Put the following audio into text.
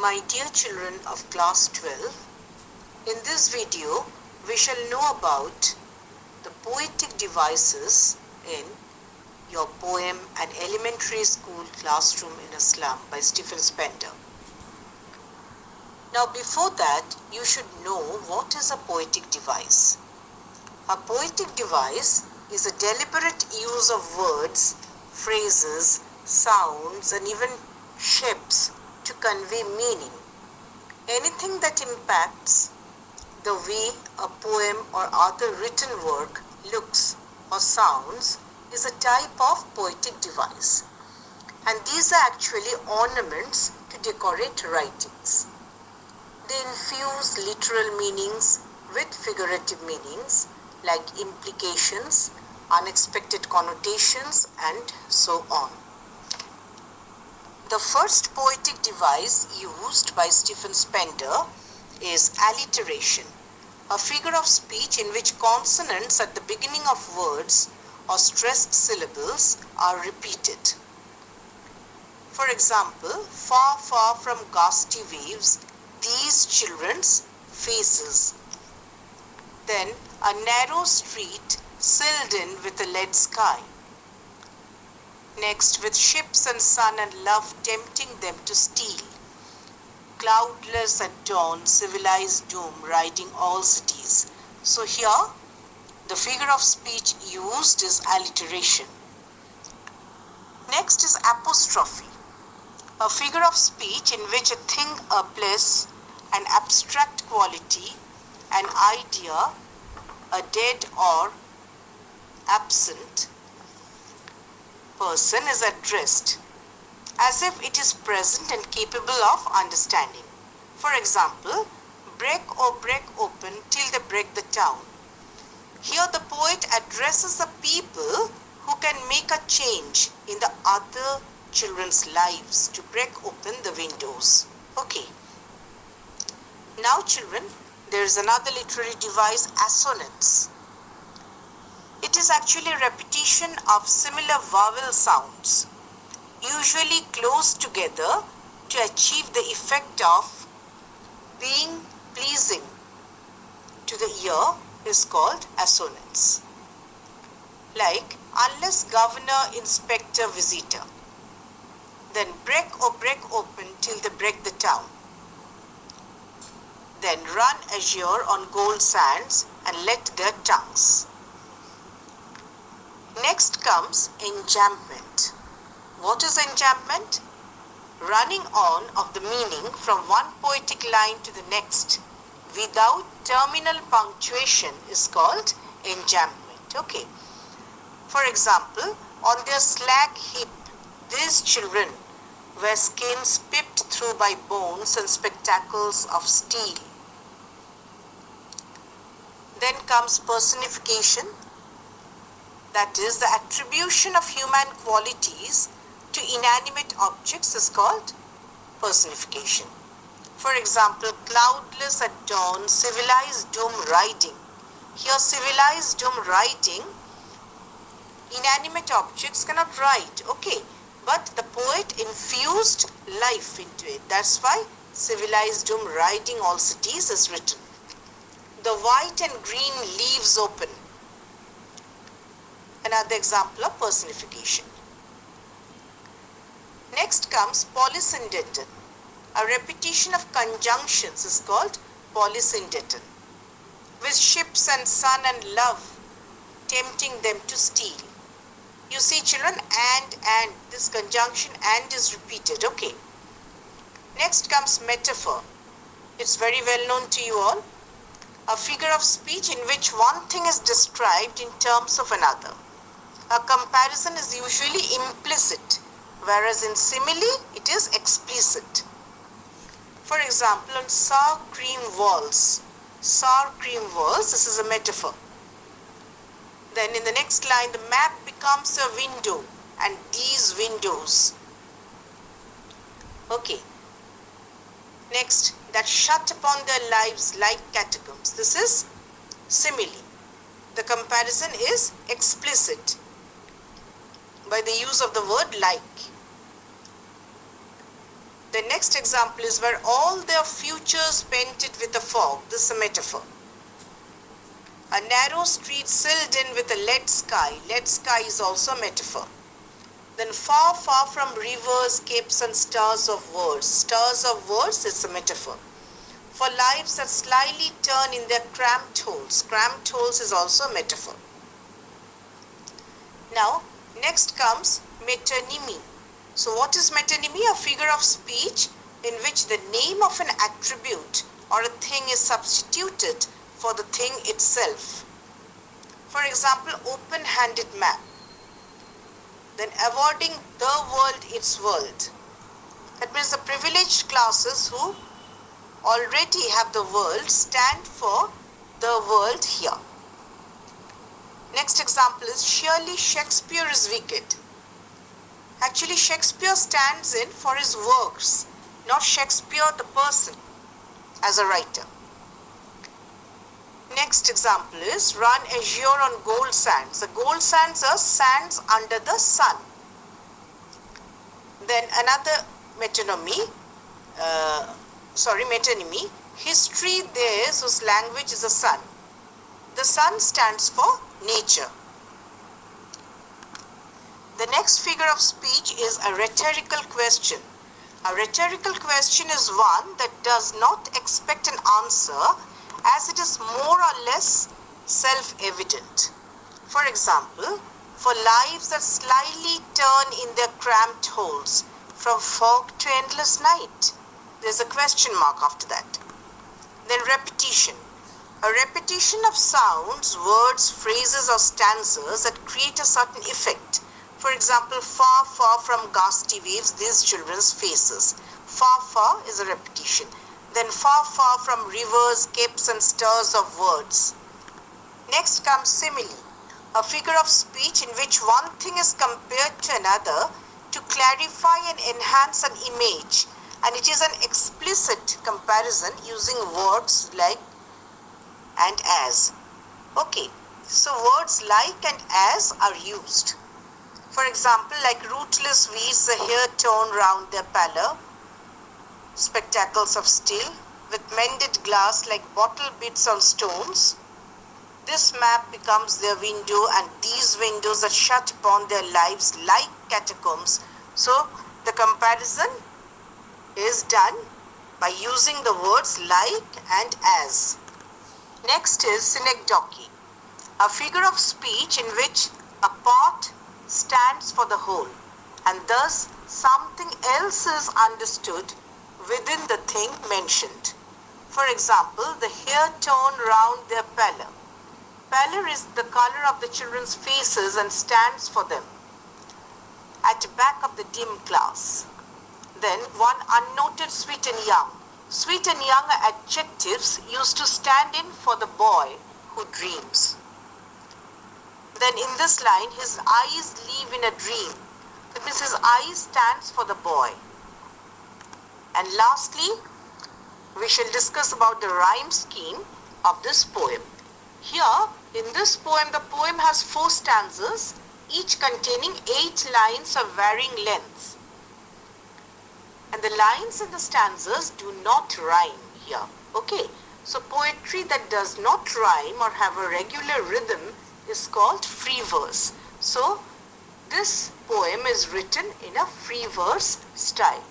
My dear children of class 12, in this video we shall know about the poetic devices in your poem An Elementary School Classroom in a Slum by Stephen Spender. Now before that, you should know what is a poetic device. A poetic device is a deliberate use of words, phrases, sounds and even shapes to convey meaning. Anything that impacts the way a poem or other written work looks or sounds is a type of poetic device. And these are actually ornaments to decorate writings. They infuse literal meanings with figurative meanings like implications, unexpected connotations, and so on. The first poetic device used by Stephen Spender is alliteration, a figure of speech in which consonants at the beginning of words or stressed syllables are repeated. For example, far, far from ghastly waves, these children's faces. Then, a narrow street sealed in with a lead sky. Next, with ships and sun and love tempting them to steal. Cloudless at dawn, civilized doom riding all cities. So here, the figure of speech used is alliteration. Next is apostrophe, a figure of speech in which a thing, a place, an abstract quality, an idea, a dead or absent person is addressed as if it is present and capable of understanding. For example, break open till they break the town. Here the poet addresses the people who can make a change in the other children's lives to break open the windows. Okay. Now children, there is another literary device, assonance. It is actually a repetition of similar vowel sounds, usually close together to achieve the effect of being pleasing to the ear is called assonance. Like, unless governor, inspector, visitor. Then break open till they break the town. Then run azure on gold sands and let their tongues. Next comes enjambment. What is enjambment? Running on of the meaning from one poetic line to the next without terminal punctuation is called enjambment. Okay. For example, on their slag heap, these children were skins pipped through by bones and spectacles of steel. Then comes personification, that is, the attribution of human qualities to inanimate objects is called personification. For example, cloudless at dawn, civilized doom riding. Here, civilized doom riding, inanimate objects cannot ride, okay, but the poet infused life into it. That's why civilized doom riding all cities is written. The white and green leaves open. Another example of personification. Next comes polysyndeton. A repetition of conjunctions is called polysyndeton. With ships and sun and love tempting them to steal. You see children, and, this conjunction and is repeated, okay. Next comes metaphor. It's very well known to you all. A figure of speech in which one thing is described in terms of another. A comparison is usually implicit, whereas in simile it is explicit. For example, on sour cream walls, this is a metaphor. Then in the next line, the map becomes a window and these windows. Okay. Next, that shut upon their lives like catacombs. This is simile. The comparison is explicit by the use of the word like. The next example is where all their futures painted with a fog. This is a metaphor. A narrow street sealed in with a lead sky. Lead sky is also a metaphor. Then far, far from rivers, capes and stars of words. Stars of words is a metaphor. For lives that slyly turn in their cramped holes. Cramped holes is also a metaphor. Now, next comes metonymy. So what is metonymy? A figure of speech in which the name of an attribute or a thing is substituted for the thing itself. For example, open-handed map. Then awarding the world its world. That means the privileged classes who already have the world stand for the world here. Next example is surely Shakespeare is wicked. Actually, Shakespeare stands in for his works, not Shakespeare the person as a writer. Next example is run azure on gold sands. The gold sands are sands under the sun. Then another metonymy, history theirs whose language is the sun. The sun stands for nature. The next figure of speech is a rhetorical question. A rhetorical question is one that does not expect an answer as it is more or less self-evident. For example, for lives that slyly turn in their cramped holes, from fog to endless night. There's a question mark after that. Then repetition. A repetition of sounds, words, phrases or stanzas that create a certain effect. For example, far, far from ghastly waves, these children's faces. Far, far is a repetition. Then far, far from rivers, capes and stars of words. Next comes simile, a figure of speech in which one thing is compared to another to clarify and enhance an image, and it is an explicit comparison using words like and as. Okay, so words like and as are used. For example, like rootless weeds, the hair torn round their pallor, spectacles of steel, with mended glass like bottle bits on stones. This map becomes their window, and these windows are shut upon their lives like catacombs. So the comparison is done by using the words like and as. Next is synecdoche, a figure of speech in which a part stands for the whole, and thus something else is understood within the thing mentioned. For example, the hair torn round their pallor. Pallor is the color of the children's faces and stands for them. At the back of the dim class. Then one unnoted sweet and young. Sweet and young are adjectives used to stand in for the boy who dreams. Then in this line, his eyes live in a dream. That means his eyes stands for the boy. And lastly, we shall discuss about the rhyme scheme of this poem. Here, in this poem, the poem has 4 stanzas, each containing 8 lines of varying lengths. And the lines and the stanzas do not rhyme here. Okay, so poetry that does not rhyme or have a regular rhythm is called free verse. So, this poem is written in a free verse style.